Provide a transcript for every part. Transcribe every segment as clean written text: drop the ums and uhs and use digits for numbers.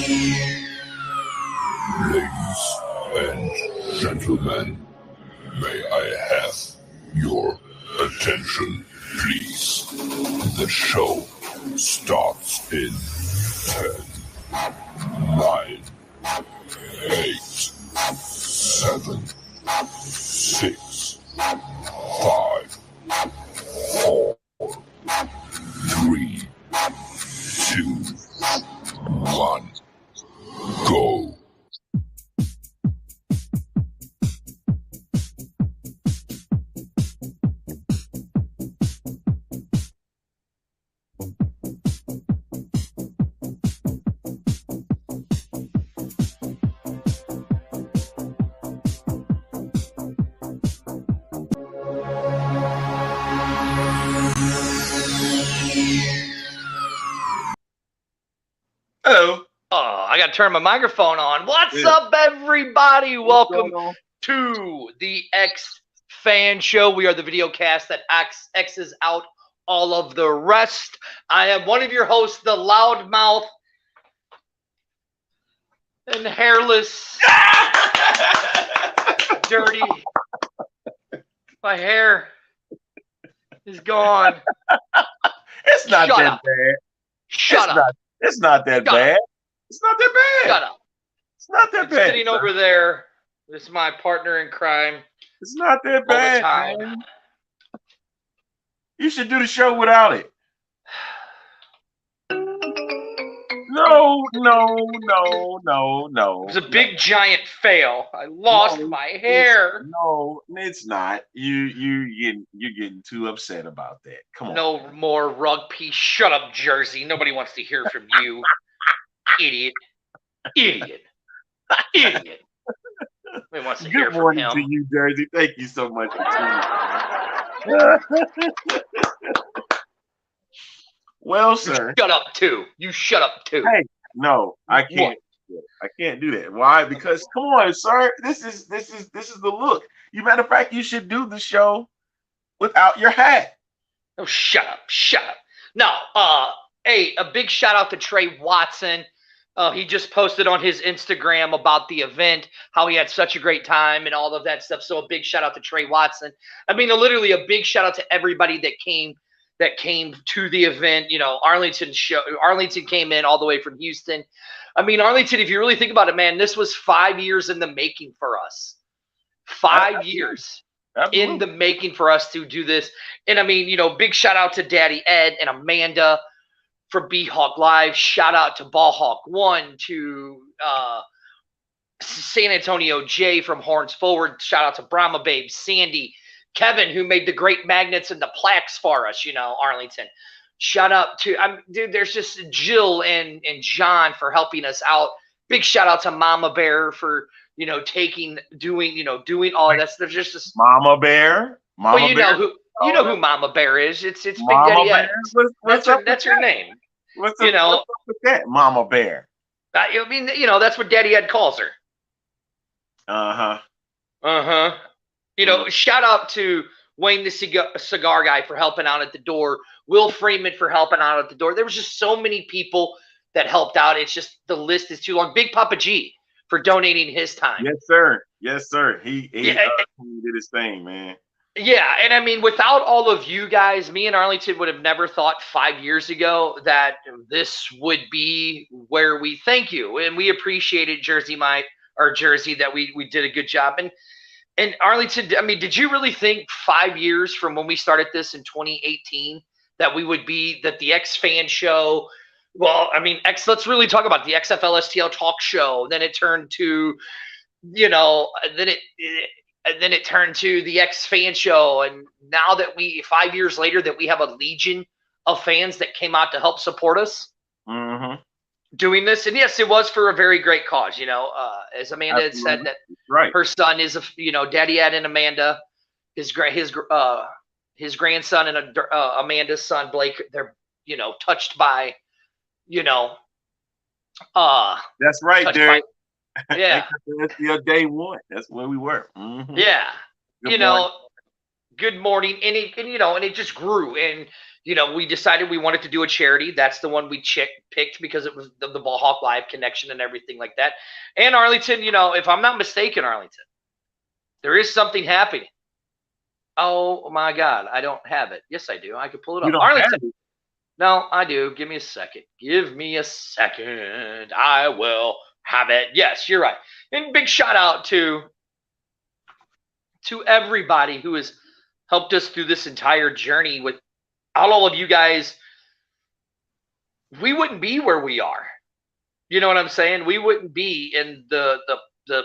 Ladies and gentlemen, may I have your attention, please? The show starts in 10, 9, 8, 7, 6, 5, 4, 3, 2, 1, go. Hello. Oh, I got to turn my microphone on. What's up, everybody? Welcome to the X Fan Show. We are the video cast that X's out all of the rest. I am one of your hosts, the loudmouth and hairless, dirty. My hair is gone. It's not that bad. Shut up. It's not that bad. It's not that bad. Shut up. It's not that bad. Sitting over there, this is my partner in crime. It's not that bad. Man. You should do the show without it. No. It was a big giant fail. I lost my hair. No, it's not. You're getting too upset about that. Come on. No more rug piece. Shut up, Jersey. Nobody wants to hear from you. Idiot. Nobody wants to hear from him. Good morning to you, Jersey. Thank you so much for tuning in. Well, sir. Shut up too. You shut up too. Hey, no, I can't. What? I can't do that. Why? Because come on, sir. This is the look. Matter of fact, you should do the show without your hat. Oh, shut up. No, hey, a big shout out to Trey Watson. He just posted on his Instagram about the event, how he had such a great time and all of that stuff. So a big shout out to Trey Watson. I mean, literally a big shout out to everybody that came to the event. You know, Arlington came in all the way from Houston. I mean, Arlington, if you really think about it, man, this was 5 years in the making for us. 5 years in the making for us to do this. And I mean, you know, big shout out to Daddy Ed and Amanda for B-Hawk Live. Shout out to Ballhawk 1, to San Antonio J from Horns Forward. Shout out to Brahma Babe, Sandy, Kevin, who made the great magnets and the plaques for us, you know, Arlington. Shout out to, dude, there's just Jill and John for helping us out. Big shout out to Mama Bear for, you know, doing all of that. There's just this Mama Bear. You know who Mama Bear is. It's Big Mama Daddy Ed. That's her name. What's up with that, Mama Bear? I mean, you know, that's what Daddy Ed calls her. You know, shout out to Wayne the cigar guy for helping out at the door. Will Freeman for helping out at the door. There was just so many people that helped out. It's just the list is too long. Big Papa G for donating his time. Yes, sir. He did his thing, man. Yeah, and I mean, without all of you guys, me and Arlington would have never thought 5 years ago that this would be where we thank you. And we appreciated Jersey, that we did a good job. And Arlington, I mean, did you really think 5 years from when we started this in 2018 that we would be, that the X Fan Show, well, I mean, let's really talk about the XFL STL Talk Show. Then it turned to, you know, then it turned to the X Fan Show. And now that 5 years later, that we have a legion of fans that came out to help support us doing this. And yes, it was for a very great cause. You know, as Amanda had said, that her son is, Daddy Ed and Amanda, his grandson and Amanda's son, Blake, they're, you know, touched by, you know, that's right, dude. Yeah. That's your day one. That's where we were. Yeah. Good morning. Good morning, and it just grew, and we decided we wanted to do a charity. That's the one we picked because it was the Ball Hawk Live connection and everything like that. And Arlington, if I'm not mistaken, Arlington, there is something happening. Oh my God, I don't have it. Yes, I do. I could pull it up. You don't Arlington. have it. No, I do. Give me a second. Give me a second. I will have it. Yes, you're right. And big shout out to everybody who has helped us through this entire journey. Without all of you guys, we wouldn't be where we are. You know what I'm saying? We wouldn't be in the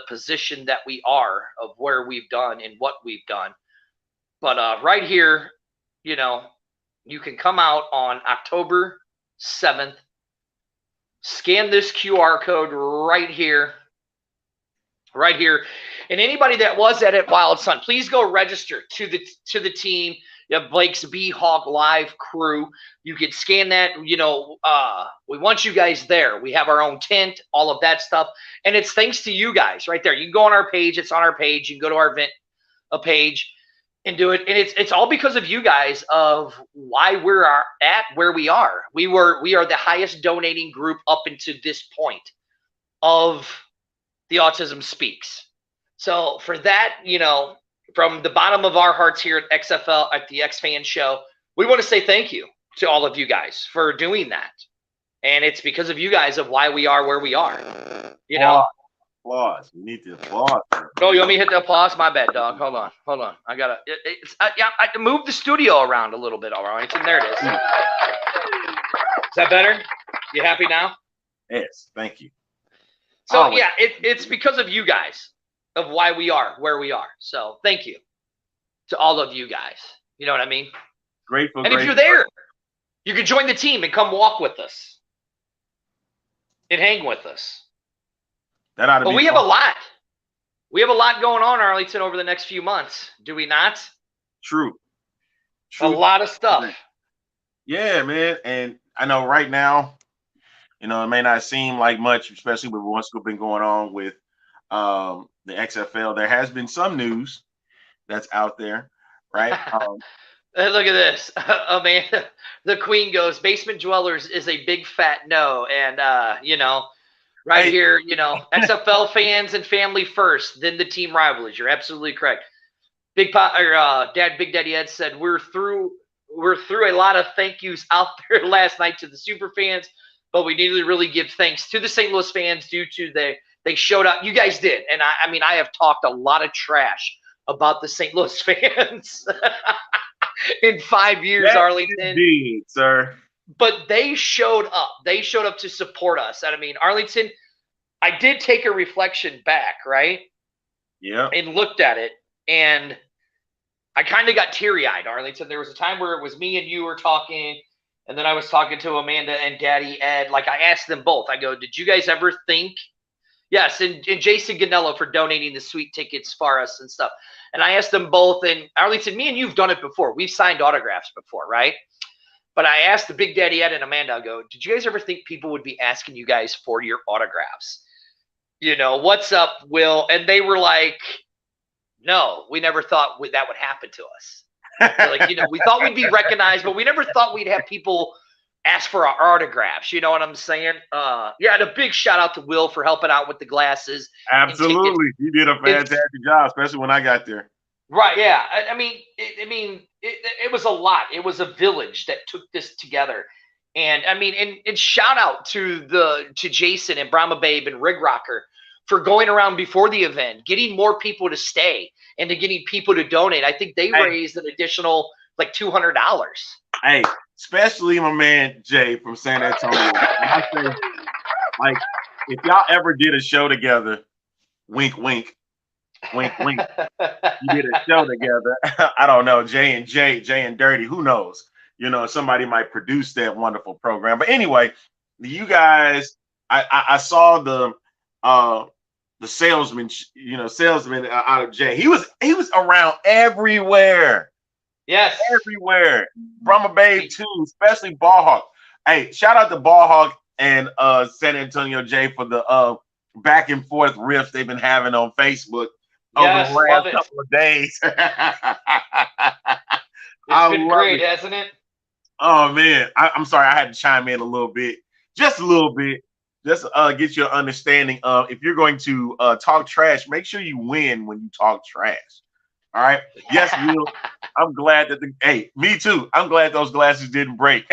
position that we are of where we've done and what we've done. But right here, you can come out on October 7th, scan this QR code right here. And anybody that was at Wild Sun, please go register to the team. Blake's B Hawk Live crew. You can scan that. We want you guys there. We have our own tent, all of that stuff, and it's thanks to you guys right there. You can go on our page. It's on our page. You can go to our event page and do it, and it's all because of you guys of why we're at where we are. We are the highest donating group up into this point of the Autism Speaks. So for that, from the bottom of our hearts here at XFL, at the X Fan Show, we want to say thank you to all of you guys for doing that. And it's because of you guys of why we are where we are. Applause. You need to applaud. Oh, you want me to hit the applause? My bad, dog. Hold on. I gotta. I can move the studio around a little bit. All right, and there it is. Is that better? You happy now? Yes. Thank you. So it's because of you guys of why we are where we are. So thank you to all of you guys. You know what I mean? Grateful. And if you're there, you can join the team and come walk with us and hang with us. But we have a lot. We have a lot going on, Arlington, over the next few months. Do we not? True. A lot of stuff. Yeah, man. And I know right now, it may not seem like much, especially with what's been going on with the XFL. There has been some news that's out there, right? Look at this. Amanda, the Queen goes, Basement Dwellers is a big fat no. And, right here, XFL fans and family first, then the team rivalries. You're absolutely correct. Big Daddy Ed said, we're through a lot of thank yous out there last night to the super fans, but we need to really give thanks to the St. Louis fans due to they showed up. You guys did. And I have talked a lot of trash about the St. Louis fans in 5 years, Arlington. Indeed, sir. But they showed up. They showed up to support us. And Arlington, I did take a reflection back, right? Yeah. And looked at it, and I kind of got teary-eyed, Arlington. There was a time where it was me and you were talking, and then I was talking to Amanda and Daddy Ed. Like, I asked them both. I go, did you guys ever think? Yes, and Jason Ganello for donating the sweet tickets for us and stuff. And I asked them both, and Arlington, me and you've done it before. We've signed autographs before, right? But I asked the Big Daddy Ed and Amanda, I go, did you guys ever think people would be asking you guys for your autographs? What's up, Will? And they were like, no, we never thought that would happen to us. Like, we thought we'd be recognized, but we never thought we'd have people ask for our autographs. You know what I'm saying? And a big shout out to Will for helping out with the glasses. Absolutely. You did a fantastic job, especially when I got there. Right. Yeah. It was a lot. It was a village that took this together. And and shout out to Jason and Brahma Babe and Rig Rocker for going around before the event, getting more people to stay and to getting people to donate. I think they raised an additional like $200. Hey, especially my man Jay from San Antonio. I say, like, if y'all ever did a show together, wink, wink, wink, wink. You did a show together. I don't know, Jay and Dirty. Who knows? Somebody might produce that wonderful program. But anyway, you guys, I saw the salesman, salesman out of Jay. He was around everywhere. Yes, everywhere. Brahma Babe too, especially Ball Hawk. Hey, shout out to Ball Hawk and San Antonio Jay for the back and forth riffs they've been having on Facebook over Yes, the love last it. couple of days. It's been love great, it. hasn't it? Oh man, I'm sorry I had to chime in a little bit, just a little bit, just get you an understanding of if you're going to talk trash, make sure you win when you talk trash. All right. Yes, Will. I'm glad that me too. I'm glad those glasses didn't break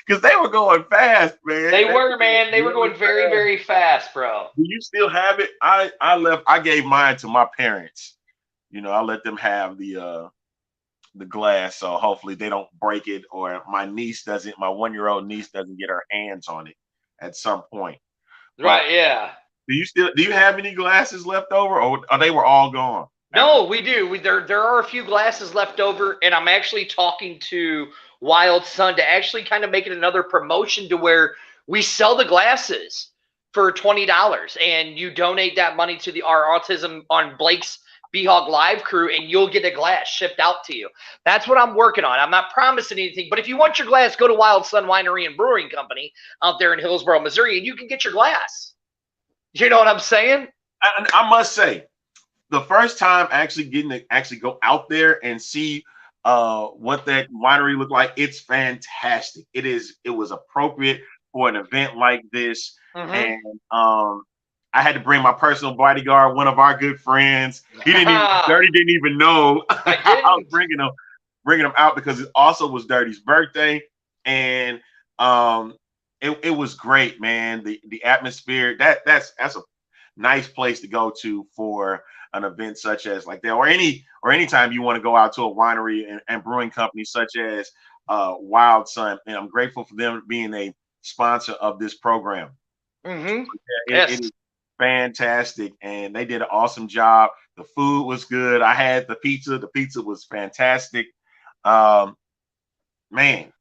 because they were going fast, man. They were, man. They were going very, very fast, bro. Do you still have it? I gave mine to my parents. You know, I let them have the glass, so hopefully they don't break it, or my 1-year-old niece doesn't get her hands on it at some point. Right, yeah. Do you have any glasses left over, or they were all gone? No, we do. There are a few glasses left over, and I'm actually talking to Wild Sun to actually kind of make it another promotion to where we sell the glasses for $20, and you donate that money to our Autism on Blake's B-Hog Live crew, and you'll get a glass shipped out to you. That's what I'm working on. I'm not promising anything, but if you want your glass, go to Wild Sun Winery and Brewing Company out there in Hillsboro, Missouri, and you can get your glass. You know what I'm saying? I must say, the first time actually getting to actually go out there and see what that winery looked like, it's fantastic. It was appropriate for an event like this. And I had to bring my personal bodyguard, one of our good friends. Dirty didn't even know I was bringing him out because it also was Dirty's birthday. And it was great, man. The atmosphere, that's a nice place to go to for an event such as like that, or anytime you want to go out to a winery and brewing company such as Wild Sun. And I'm grateful for them being a sponsor of this program. It is fantastic, and they did an awesome job. The food was good. I had the pizza. The pizza was fantastic. Man,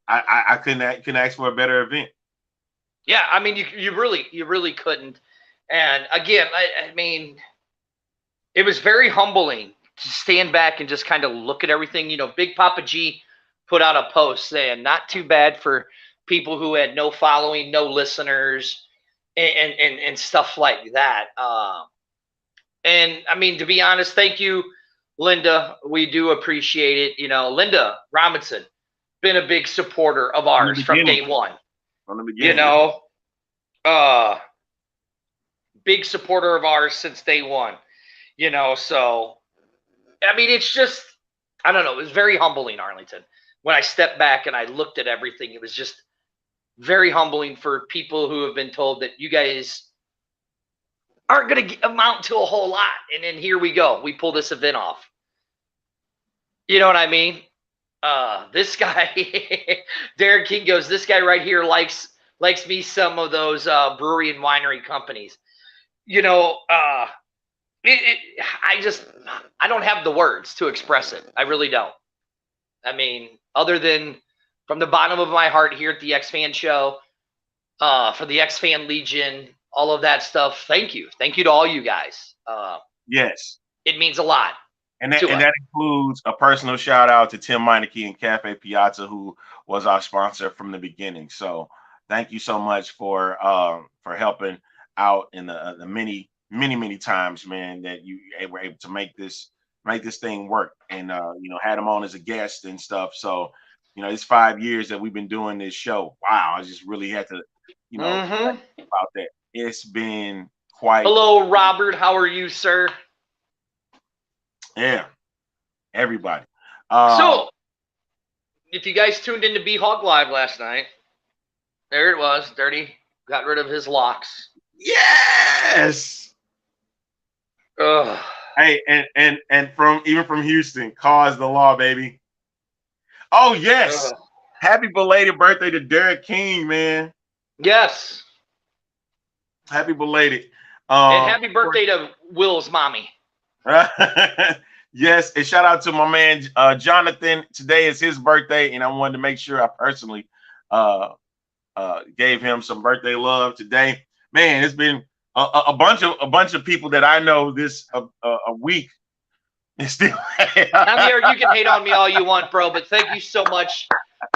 I couldn't ask for a better event. Yeah, I mean, you really couldn't. And again, I mean, it was very humbling to stand back and just kind of look at everything. You know, Big Papa G put out a post saying, not too bad for people who had no following, no listeners, and stuff like that. And I mean, to be honest, thank you, Linda. We do appreciate it. You know, Linda Robinson, been a big supporter of ours from day one. From the beginning. You know, big supporter of ours since day one. You know, so, I mean, it's just, I don't know. It was very humbling, Arlington. When I stepped back and I looked at everything, it was just very humbling for people who have been told that you guys aren't going to amount to a whole lot. And then here we go. We pull this event off. You know what I mean? This guy, Darren King goes, this guy right here likes me some of those brewery and winery companies. You know, I don't have the words to express it. I really don't. I mean, other than from the bottom of my heart here at the X-Fan Show, for the X-Fan Legion, all of that stuff. Thank you. Thank you to all you guys. Yes. It means a lot. And that includes a personal shout out to Tim Meineke and Cafe Piazza, who was our sponsor from the beginning. So thank you so much for helping out in the many times, man, that you were able to make this thing work, and had him on as a guest and stuff. So it's 5 years that we've been doing this show. Wow, I just really had to about that. It's been quite. Hello, Robert. How are you, sir? Yeah, everybody. So if you guys tuned into B-Hog Live last night, there it was. Dirty got rid of his locks. Yes. Ugh. Hey, and from Houston, cause the law, baby. Oh yes. Happy belated birthday to Derek King, man. Yes. Happy belated. And happy birthday to Will's mommy. Yes, and shout out to my man Jonathan. Today is his birthday, and I wanted to make sure I personally gave him some birthday love today. Man, it's been a bunch of people that I know this a week. Still, Javier, you can hate on me all you want, bro, but thank you so much.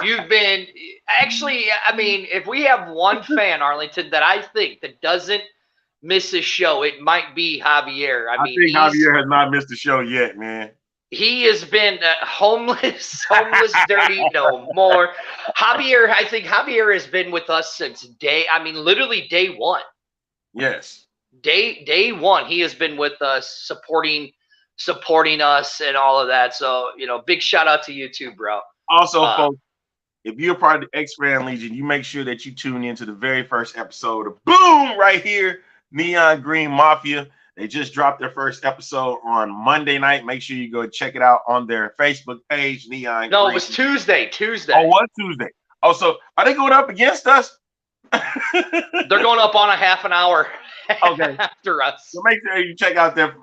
You've been actually, I mean, if we have one fan, Arlington, that I think that doesn't miss a show, it might be Javier. I mean, think Javier has not missed the show yet, man. He has been homeless, dirty, no more. Javier, I think Javier has been with us since literally day one. Yes. Day one, he has been with us, supporting us and all of that. So, big shout out to you too, bro. Also, folks, if you're part of the X-Fan Legion, you make sure that you tune into the very first episode of Boom right here, Neon Green Mafia. They just dropped their first episode on Monday night. Make sure you go check it out on their Facebook page, Neon No, Green. it was Tuesday. Oh, what Tuesday? Oh, so are they going up against us? They're going up on a half an hour after us. So make sure you check out their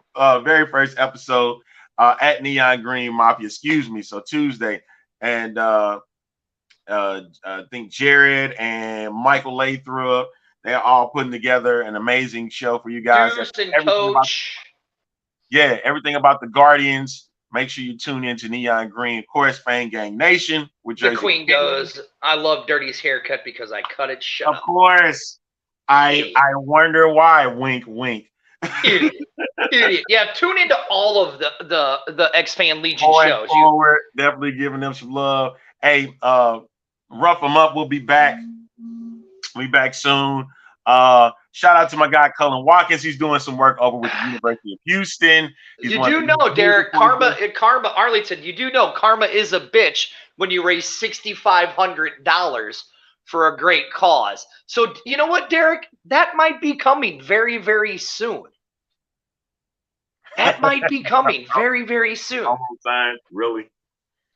very first episode at Neon Green Mafia. Excuse me. So Tuesday. And I think Jared and Michael Lathrop, they're all putting together an amazing show for you guys. Coach. Everything about the Guardians. Make sure you tune in to Neon Green, of course, Fang Gang Nation. With the Queen goes, I love Dirty's haircut because I cut it shut. Of course. I wonder why. Wink, wink. Idiot. Yeah, tune into all of the X-Fan Legion shows. Definitely giving them some love. Hey, Rough Them Up will be back. We'll be back soon. Shout out to my guy Cullen Watkins. He's doing some work over with the University of Houston. You do know, Derek, Karma, Arlington, you do know Karma is a bitch when you raise $6,500 for a great cause. So you know what, Derek? That might be coming very, very soon. That might be coming very, very soon. Really?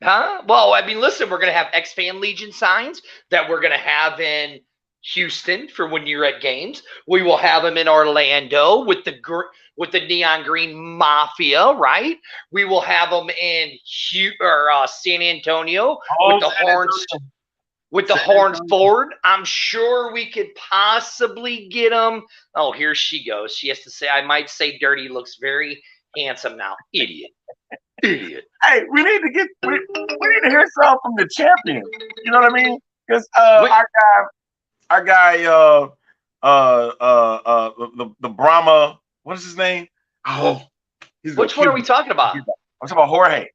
Huh? Well, I mean, listen, we're going to have X-Fan Legion signs that we're going to have in Houston for when you're at games. We will have them in Orlando with the Neon Green Mafia, right? We will have them in San Antonio with the Horns. With the Horns Ford. I'm sure we could possibly get them. Oh, here she goes. She has to say, I might say Dirty looks very handsome now. Idiot. Hey, we need to hear something from the champion. You know what I mean? Because our guy, the Brahma, what is his name? Oh, which one are we talking about? I'm talking about Jorge.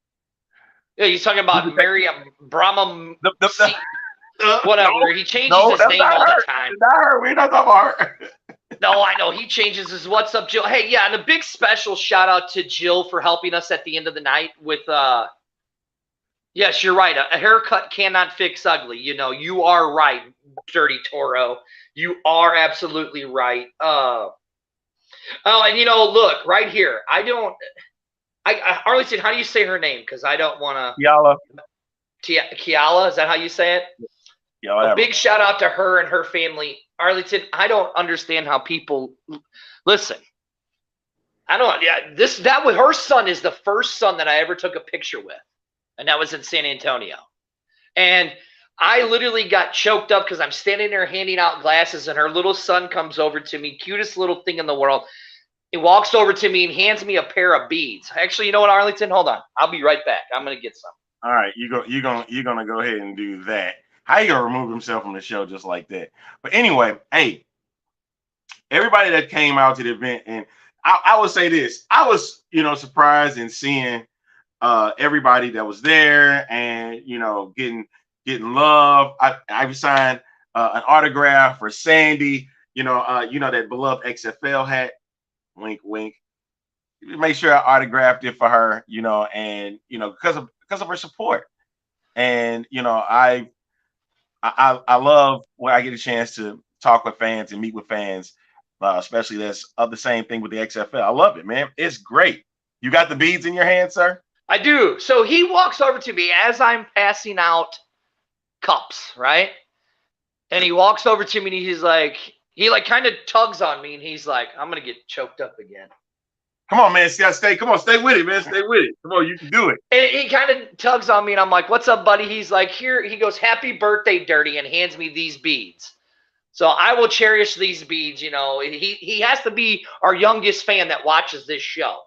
Yeah, he's talking about Miriam Brahma. Whatever. He changes his name all the time. Not her. We're not talking about her. No, I know. He changes his What's Up, Jill. Hey, yeah, and a big special shout out to Jill for helping us at the end of the night with yes, you're right. A haircut cannot fix ugly. You are right, Dirty Toro. You are absolutely right. And look, right here. Arlington, how do you say her name? Because I don't want to. Kiala. Kiala, is that how you say it? Yeah. A big shout out to her and her family. Arlington, I don't understand how people listen. I don't. Yeah, that with her son is the first son that I ever took a picture with, and that was in San Antonio. And I literally got choked up because I'm standing there handing out glasses, and her little son comes over to me, cutest little thing in the world. He walks over to me and hands me a pair of beads. Actually, you know what, Arlington? Hold on, I'll be right back. I'm gonna get some. All right, you're gonna go ahead and do that. How you gonna remove himself from the show just like that? But anyway, hey, everybody that came out to the event, and I would say this: I was, surprised in seeing everybody that was there, and getting love. I signed an autograph for Sandy. That beloved XFL hat. Wink, wink. Make sure I autographed it for her. And because of her support, and I love when I get a chance to talk with fans and meet with fans, especially that's of the same thing with the XFL. I love it, man. It's great. You got the beads in your hand, sir? I do. So he walks over to me as I'm passing out cups, right? And he walks over to me and he kind of tugs on me and he's like, I'm going to get choked up again. Come on, man. Stay with it, man. Stay with it. Come on, you can do it. And he kind of tugs on me, and I'm like, what's up, buddy? He's like, here. He goes, happy birthday, Dirty, and hands me these beads. So I will cherish these beads. He has to be our youngest fan that watches this show.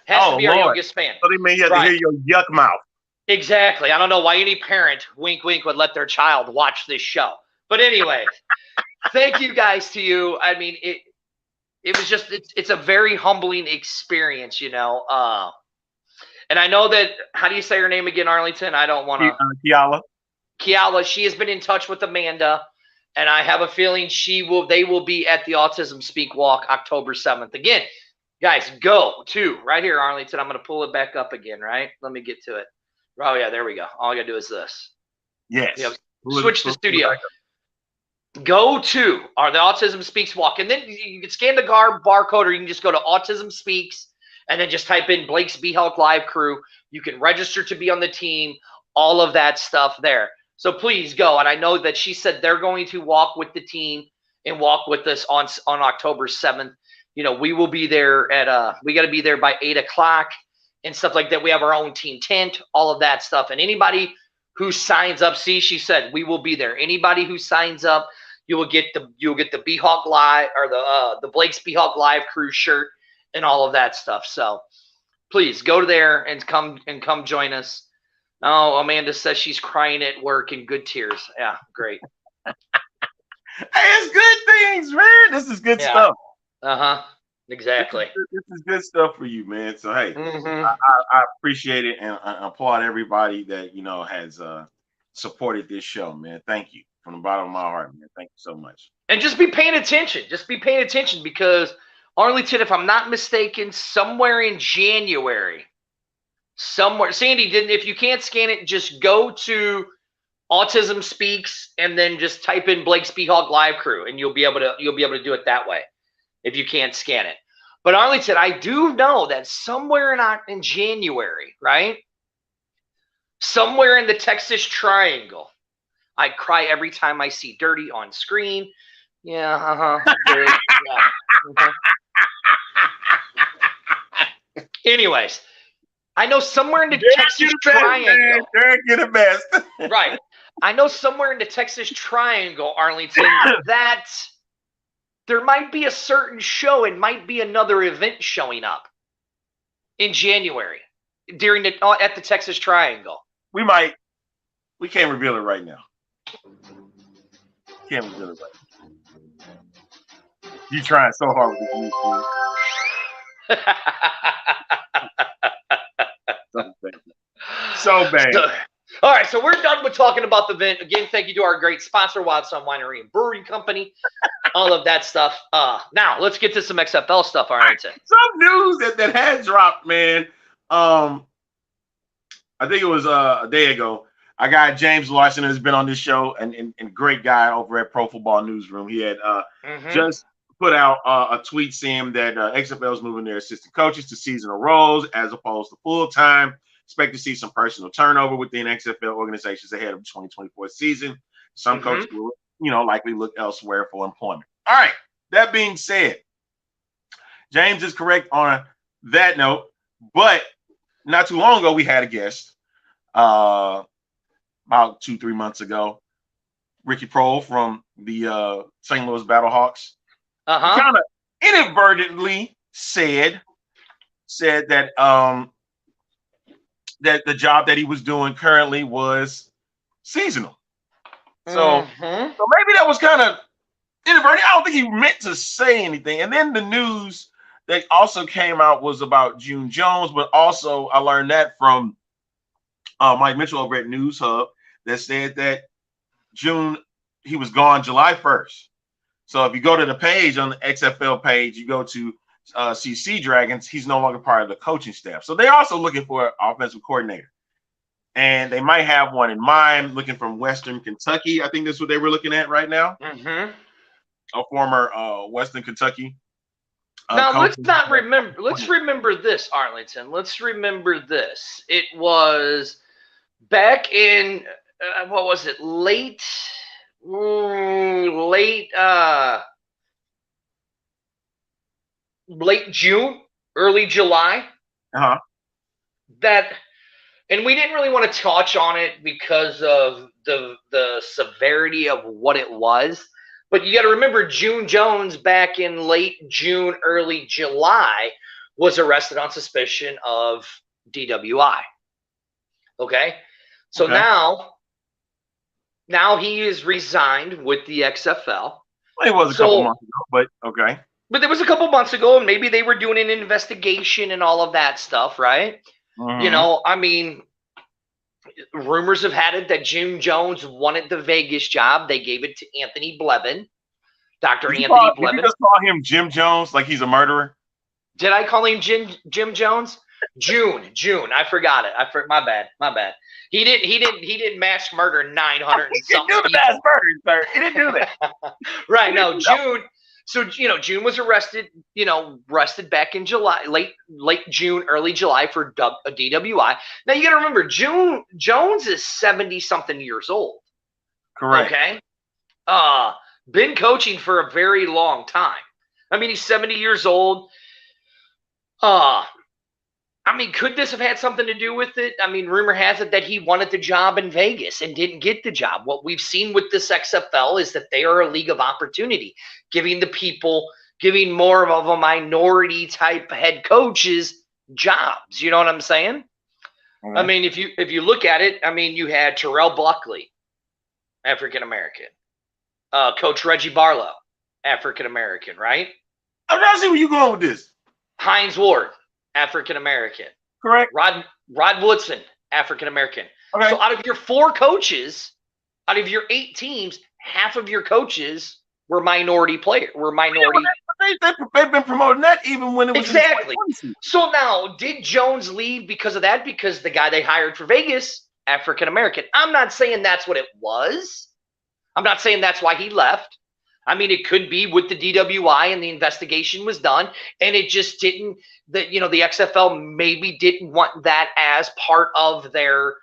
Has to be our youngest fan. So they may have to hear your yuck mouth. Exactly. I don't know why any parent, wink, wink, would let their child watch this show. But anyway, thank you guys to you. I mean, it was just it's a very humbling experience, you know. And I know that, how do you say her name again, Arlington? I don't want to. Kiala. Kiala, she has been in touch with Amanda, and I have a feeling they will be at the Autism Speak Walk October 7th. Again, guys, go to right here, Arlington. I'm going to pull it back up again, right? Let me get to it. Oh, yeah, there we go. All I got to do is this. Yes. Yep. Switch the studio. Go to the Autism Speaks Walk, and then you can scan the barcode, or you can just go to Autism Speaks, and then just type in Blake's B-Hulk Live Crew. You can register to be on the team, all of that stuff there. So please go. And I know that she said they're going to walk with the team and walk with us on October 7th. You know, we will be there we got to be there by 8 o'clock and stuff like that. We have our own team tent, all of that stuff. And anybody who signs up, she said we will be there. Anybody who signs up, you'll get the B-Hulk Live, or the Blake's B-Hulk Live Crew shirt and all of that stuff. So please go there and come join us. Oh, Amanda says she's crying at work in good tears. Yeah, great. Hey, it's good things, man. This is good stuff. Exactly. This is good stuff for you, man. So hey, I appreciate it, and I applaud everybody that has supported this show, man. Thank you from the bottom of my heart, man. Thank you so much. And just be paying attention. Just be paying attention, because Arlington, if I'm not mistaken, somewhere in January. Sandy, if you can't scan it, just go to Autism Speaks and then just type in Blake's B-Hulk Live Crew, and you'll be able to do it that way if you can't scan it. But Arlington, I do know that somewhere in January, right? Somewhere in the Texas Triangle. I cry every time I see Dirty on screen. Yeah, Dirty, yeah. Anyways, I know somewhere in the Texas Triangle. Derek, you're the best. Right. I know somewhere in the Texas Triangle, Arlington, that there might be a certain show and might be another event showing up in January at the Texas Triangle. We can't reveal it right now. Can't reveal it right now. You're trying so hard with this news. So bad. All right, so we're done with talking about the event. Again, thank you to our great sponsor, Wild Sun Winery and Brewing Company. All of that stuff. Now, let's get to some XFL stuff, Arlington. Some news that had dropped, man. I think it was a day ago. Our guy James Larson has been on this show, and great guy over at Pro Football Newsroom. He had just put out a tweet saying that XFL is moving their assistant coaches to seasonal roles as opposed to full-time. Expect to see some personal turnover within XFL organizations ahead of the 2024 season. Some coaches will, likely look elsewhere for employment. All right. That being said, James is correct on that note, but not too long ago, we had a guest about 2-3 months ago, Ricky Prohl from the St. Louis Battlehawks. Kind of inadvertently said that that the job that he was doing currently was seasonal. So maybe that was kind of inadvertent. I don't think he meant to say anything. And then the news that also came out was about June Jones, but also I learned that from Mike Mitchell over at News Hub that said that he was gone July 1st. So if you go to the page on the XFL page, you go to CC Dragons, he's no longer part of the coaching staff. So they're also looking for an offensive coordinator. And they might have one in mind, looking from Western Kentucky. I think that's what they were looking at right now. A former Western Kentucky. Now, let's remember this, Arlington. Let's remember this. It was back in, what was it, late June, early July. And we didn't really want to touch on it because of the severity of what it was. But you got to remember, June Jones back in late June, early July was arrested on suspicion of DWI. Okay? So now he is resigned with the XFL. Well, it was a couple months ago, but okay. But there was a couple months ago, and maybe they were doing an investigation and all of that stuff, right? Mhm. You know, I mean, rumors have had it that Jim Jones wanted the Vegas job. They gave it to Anthony Blevin, Dr. Did you Anthony did you Blevin. just call him Jim Jones like he's a murderer? Did I call him Jim Jones? June. I forgot it. My bad. He didn't mass murder 900 and something He didn't do the mass murder, sir. He didn't do that. Right. No, June. So, June was arrested, back in July, late June, early July for a DWI. Now, you got to remember, Jones is 70-something years old. Correct. Okay? Been coaching for a very long time. I mean, he's 70 years old. I mean, could this have had something to do with it? I mean, rumor has it that he wanted the job in Vegas and didn't get the job. What we've seen with this XFL is that they are a league of opportunity, giving more of a minority type head coaches jobs. You know what I'm saying? Mm-hmm. I mean, if you look at it, I mean, you had Terrell Buckley, African American, Coach Reggie Barlow, African American, right? I'm not seeing where you going with this. Hines Ward, African American. Correct. Rod Woodson, African American. Okay. So out of your 4 coaches, out of your 8 teams, half of your coaches were minority players. They've been promoting that even when it was exactly. So now, did Jones leave because of that? Because the guy they hired for Vegas, African American. I'm not saying that's what it was. I'm not saying that's why he left. I mean, it could be with the DWI and the investigation was done, and it just didn't. The XFL maybe didn't want that as part of their,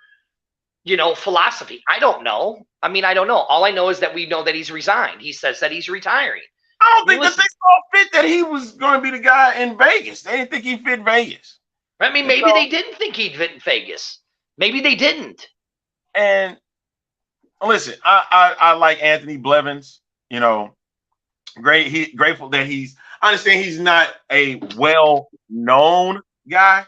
philosophy. I don't know. I mean, I don't know. All I know is that we know that he's resigned. He says that he's retiring. I don't think that they saw fit that he was going to be the guy in Vegas. They didn't think he fit Vegas. I mean, maybe they didn't think he'd fit in Vegas. Maybe they didn't. And listen, I like Anthony Blevins. Grateful that I understand he's not a well-known guy.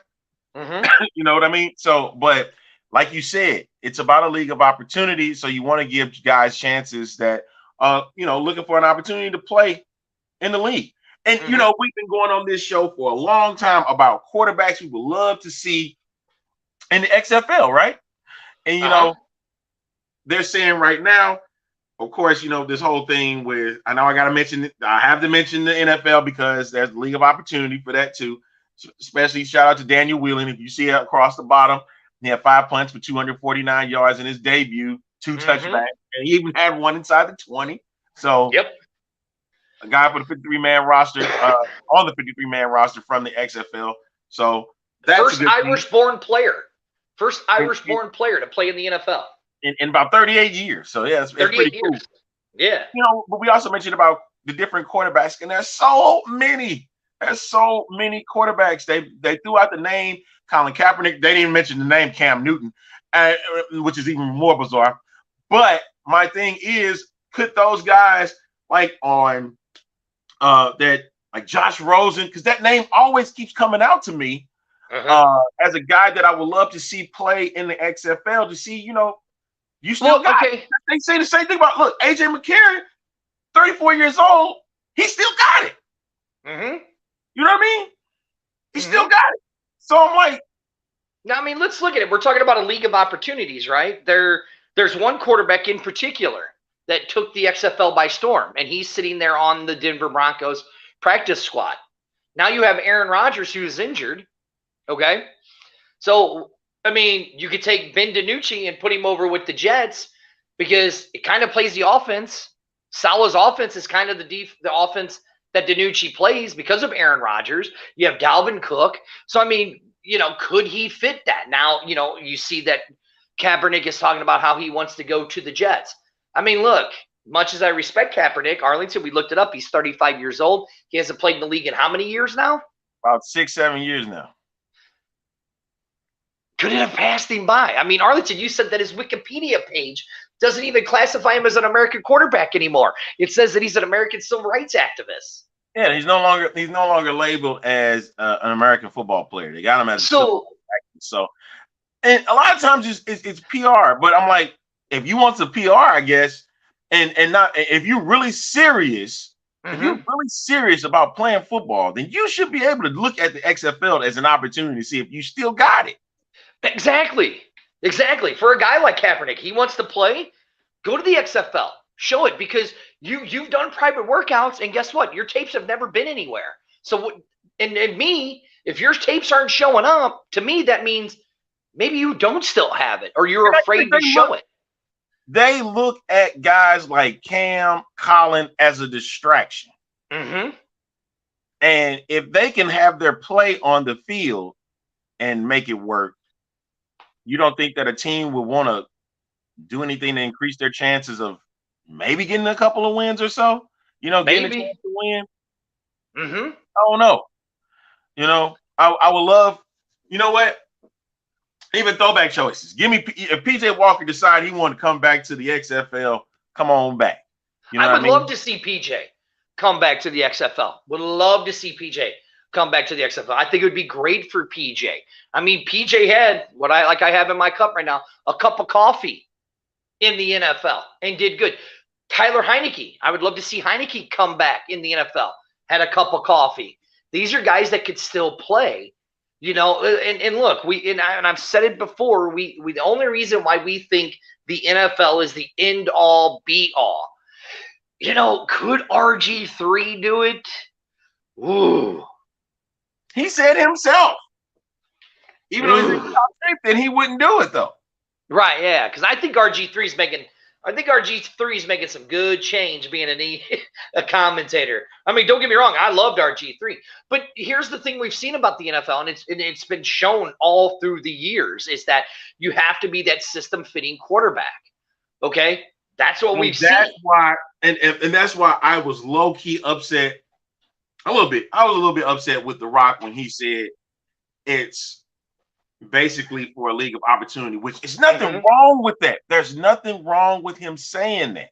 Mm-hmm. You know what I mean? So, but like you said, it's about a league of opportunity. So you want to give guys chances that, looking for an opportunity to play in the league. And, Mm-hmm. We've been going on this show for a long time about quarterbacks we would love to see in the XFL, right? And, they're saying right now, of course, this whole thing with, I know I got to mention it. I have to mention the NFL because there's a league of opportunity for that too. Especially shout out to Daniel Whelan. If you see it across the bottom, he had 5 punts for 249 yards in his debut, 2 touchdowns, and he even had one inside the 20. So, yep, a guy for the 53-man roster, on the 53-man roster from the XFL. So that's first Irish-born player to play in the NFL. In about 38 years. So, yeah, it's pretty cool. Yeah. But we also mentioned about the different quarterbacks, and there's so many. There's so many quarterbacks. They threw out the name Colin Kaepernick. They didn't even mention the name Cam Newton, which is even more bizarre. But my thing is, could those guys like on like Josh Rosen, because that name always keeps coming out to me as a guy that I would love to see play in the XFL to see, you still got it. They say the same thing about, look, AJ McCarron, 34 years old, he still got it. Mm-hmm. You know what I mean? He still got it. So I'm like, now, I mean, let's look at it. We're talking about a league of opportunities, right? There's one quarterback in particular that took the XFL by storm, and he's sitting there on the Denver Broncos practice squad. Now you have Aaron Rodgers, who's injured. Okay. So, I mean, you could take Ben DiNucci and put him over with the Jets because it kind of plays the offense. Salah's offense is kind of the offense that DiNucci plays because of Aaron Rodgers. You have Dalvin Cook. So, I mean, could he fit that? Now, you see that Kaepernick is talking about how he wants to go to the Jets. I mean, look, much as I respect Kaepernick, Arlington, we looked it up. He's 35 years old. He hasn't played in the league in how many years now? About 6-7 years now. Could it have passed him by? I mean, Arlington, you said that his Wikipedia page doesn't even classify him as an American quarterback anymore. It says that he's an American civil rights activist. Yeah, he's no longer labeled as an American football player. They got him as a civil rights activist. So, and a lot of times it's PR. But I'm like, if you want some PR, I guess, and not if you're really serious If you're really serious about playing football, then you should be able to look at the XFL as an opportunity to see if you still got it. Exactly. For a guy like Kaepernick, he wants to play. Go to the XFL. Show it, because you've done private workouts, and guess what? Your tapes have never been anywhere. So, and me, if your tapes aren't showing up, to me that means maybe you don't still have it, or you're afraid to show it. They look at guys like Cam, Colin as a distraction. Mm-hmm. And if they can have their play on the field and make it work, you don't think that a team would want to do anything to increase their chances of maybe getting a couple of wins or so? Getting a chance to win. Mm-hmm. I don't know. I would love. You know what? Even throwback choices. Give me if PJ Walker decide he want to come back to the XFL, come on back. I would love to see PJ come back to the XFL. Would love to see PJ come back to the XFL. I think it would be great for PJ. I mean, PJ had what I have in my cup right now, a cup of coffee in the NFL, and did good. Tyler Heinicke, I would love to see Heinicke come back in the NFL, had a cup of coffee. These are guys that could still play. And look, I've said it before. We the only reason why we think the NFL is the end all be all. Could RG3 do it? Ooh, he said himself. Even though he's in top shape, then he wouldn't do it though. Right? Yeah, because I think RG3 is making some good change being a commentator. I mean, don't get me wrong, I loved RG3. But here's the thing we've seen about the NFL, and it's been shown all through the years, is that you have to be that system-fitting quarterback. Okay? That's what we've seen. That's why, and that's why I was low-key upset a little bit. I was a little bit upset with The Rock when he said it's basically for a league of opportunity, which is nothing wrong with that. There's nothing wrong with him saying that.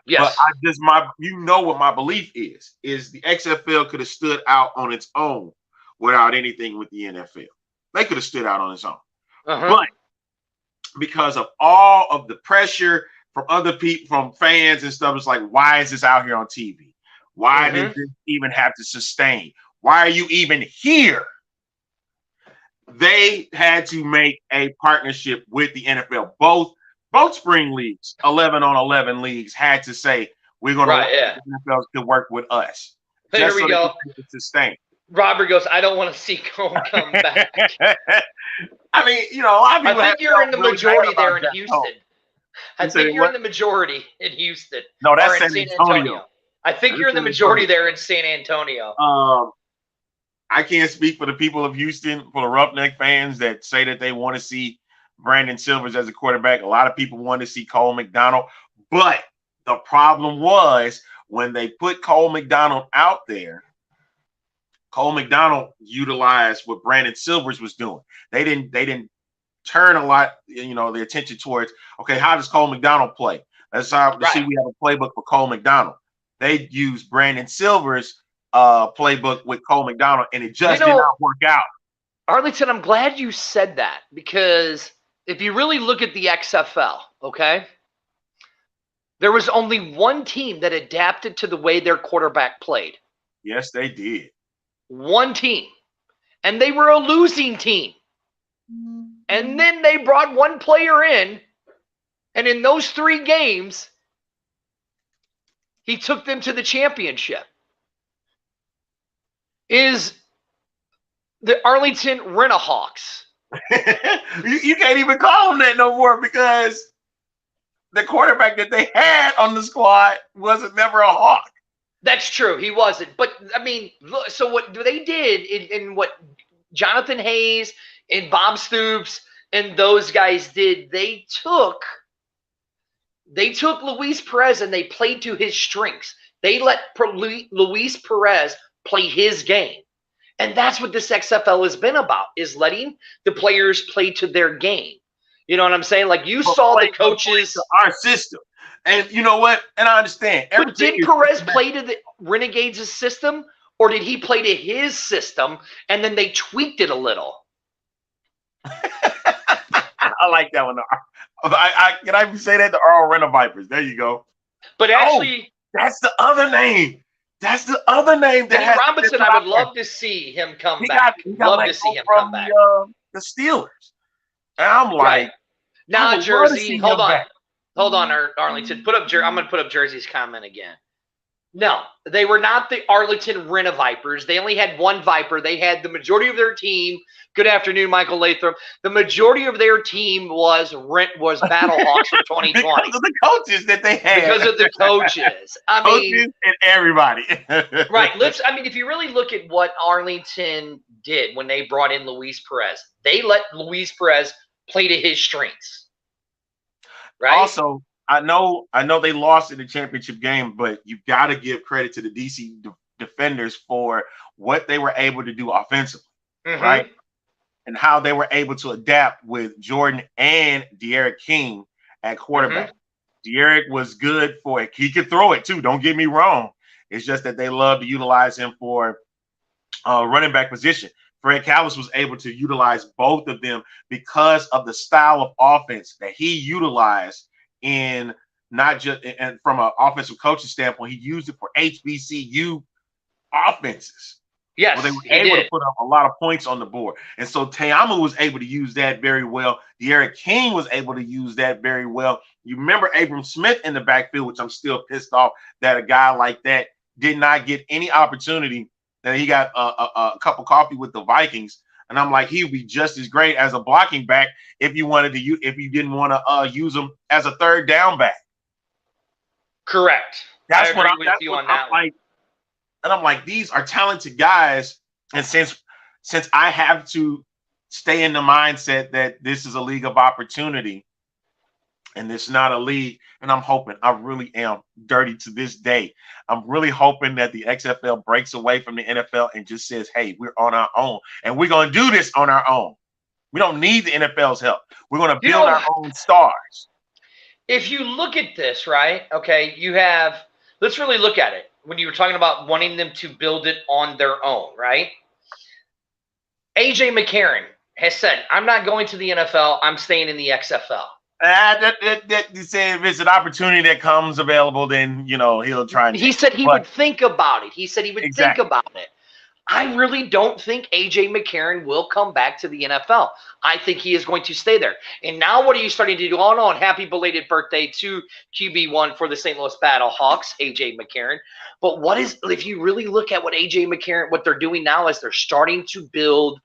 Yes. But what my belief is the XFL could have stood out on its own without anything with the NFL. They could have stood out on its own. But because of all of the pressure from other people, from fans and stuff, it's like, why is this out here on TV? Why did this even have to sustain? Why are you even here? They had to make a partnership with the NFL. Both spring leagues, 11-on-11 leagues, had to say, we're going to the NFL to work with us. There we go. Sustain. Robert goes, I don't want to see Cole come back. I mean, a lot of people. I think you're in the majority there in Houston. I think you're in the majority in Houston. No, that's San Antonio. I think you're in the majority there in San Antonio. I can't speak for the people of Houston, for the Roughneck fans that say that they want to see Brandon Silvers as a quarterback. A lot of people want to see Cole McDonald. But the problem was when they put Cole McDonald out there, Cole McDonald utilized what Brandon Silvers was doing. They didn't turn a lot, the attention towards, okay, how does Cole McDonald play? Let's see we have a playbook for Cole McDonald. They used Brandon Silvers' playbook with Cole McDonald, and it just did not work out. Arlington, I'm glad you said that, because if you really look at the XFL, okay, there was only one team that adapted to the way their quarterback played. Yes, they did. One team. And they were a losing team. And then they brought one player in, and in those 3 games, he took them to the championship. Is the Arlington Rent-A-Hawks. You can't even call them that no more, because the quarterback that they had on the squad wasn't never a Hawk. That's true. He wasn't. But, I mean, so what they did in what Jonathan Hayes and Bob Stoops and those guys did, they took Luis Perez and they played to his strengths. They let Luis Perez play his game. And that's what this XFL has been about, is letting the players play to their game. You know what I'm saying? Like, you saw the coaches. Our system. And you know what? And I understand. But did Perez play to the Renegades' system, or did he play to his system and then they tweaked it a little? I like that one. Can I say that? The Earl Rent-A Vipers. There you go. But actually, that's the other name. That's the other name that Vinny Robinson, I would love to see him come back. Love to see him come back. The Steelers. And I'm like, right. Now, Jersey, hold on. Hold on, Arlington. I'm going to put up Jersey's comment again. No, they were not the Arlington Rent-A-Vipers. They only had one Viper. They had the majority of their team. Good afternoon, Michael Latham. The majority of their team was Battlehawks for 2020. Because of the coaches that they had. Because of the coaches. Coaches and everybody. Right. If you really look at what Arlington did when they brought in Luis Perez, they let Luis Perez play to his strengths. Right. Also, I know they lost in the championship game, but you got to give credit to the DC defenders for what they were able to do offensively, right? And how they were able to adapt with Jordan and D'Eriq King at quarterback. D'Eriq was good for it. He could throw it too. Don't get me wrong. It's just that they love to utilize him for running back position. Fred Callis was able to utilize both of them because of the style of offense that he utilized in not just and from an offensive coaching standpoint, he used it for HBCU offenses. Yes, well, they were able to put up a lot of points on the board. And so Te'amu was able to use that very well. D'Eriq King was able to use that very well. You remember Abram Smith in the backfield, which I'm still pissed off that a guy like that did not get any opportunity. That he got a cup of coffee with the Vikings. And I'm like, he would be just as great as a blocking back if you didn't want to use him as a third down back. Correct. That's what I'm like. And I'm like, these are talented guys. And since I have to stay in the mindset that this is a league of opportunity and it's not a league, and I'm hoping, I really am dirty to this day. I'm really hoping that the XFL breaks away from the NFL and just says, hey, we're on our own. And we're going to do this on our own. We don't need the NFL's help. We're going to build our own stars. If you look at this, right, okay, let's really look at it. When you were talking about wanting them to build it on their own, right? AJ McCarron has said, I'm not going to the NFL. I'm staying in the XFL. You say if it's an opportunity that comes available, then he'll try. He said he would think about it. He said he would think about it. I really don't think AJ McCarron will come back to the NFL. I think he is going to stay there. And now, what are you starting to do? Oh, and happy belated birthday to QB1 for the St. Louis Battlehawks, AJ McCarron. But if you really look at what AJ McCarron, what they're doing now is they're starting to build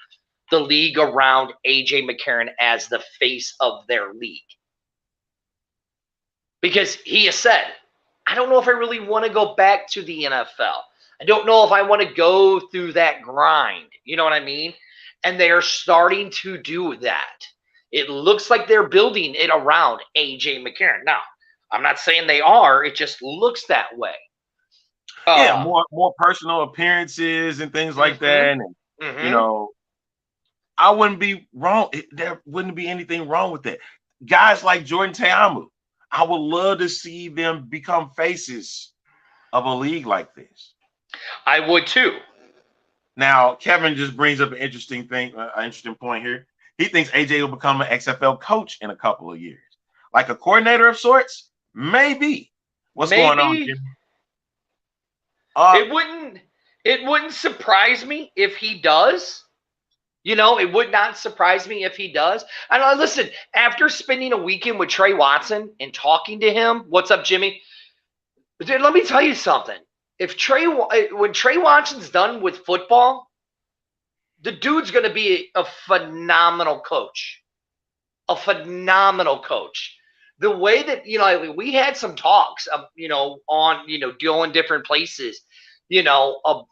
the league around AJ McCarron as the face of their league. Because he has said, I don't know if I really want to go back to the NFL. I don't know if I want to go through that grind. You know what I mean? And they are starting to do that. It looks like they're building it around AJ McCarron. Now, I'm not saying they are. It just looks that way. More personal appearances and things like that. And, I wouldn't be wrong. There wouldn't be anything wrong with that. Guys like Jordan Te'amu, I would love to see them become faces of a league like this. I would too. Now, Kevin just brings up an interesting point here. He thinks AJ will become an XFL coach in a couple of years, like a coordinator of sorts. Maybe. What's going on, Jimmy? It wouldn't surprise me if he does. It would not surprise me if he does. And listen, after spending a weekend with Trey Watson and talking to him, what's up, Jimmy? Dude, let me tell you something. When Trey Watson's done with football, the dude's going to be a phenomenal coach. A phenomenal coach. The way that, we had some talks, on, doing different places,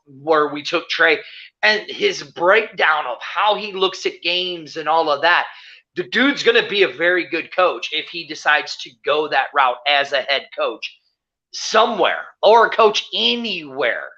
where we took Trey, and his breakdown of how he looks at games and all of that. The dude's going to be a very good coach if he decides to go that route as a head coach somewhere or a coach anywhere.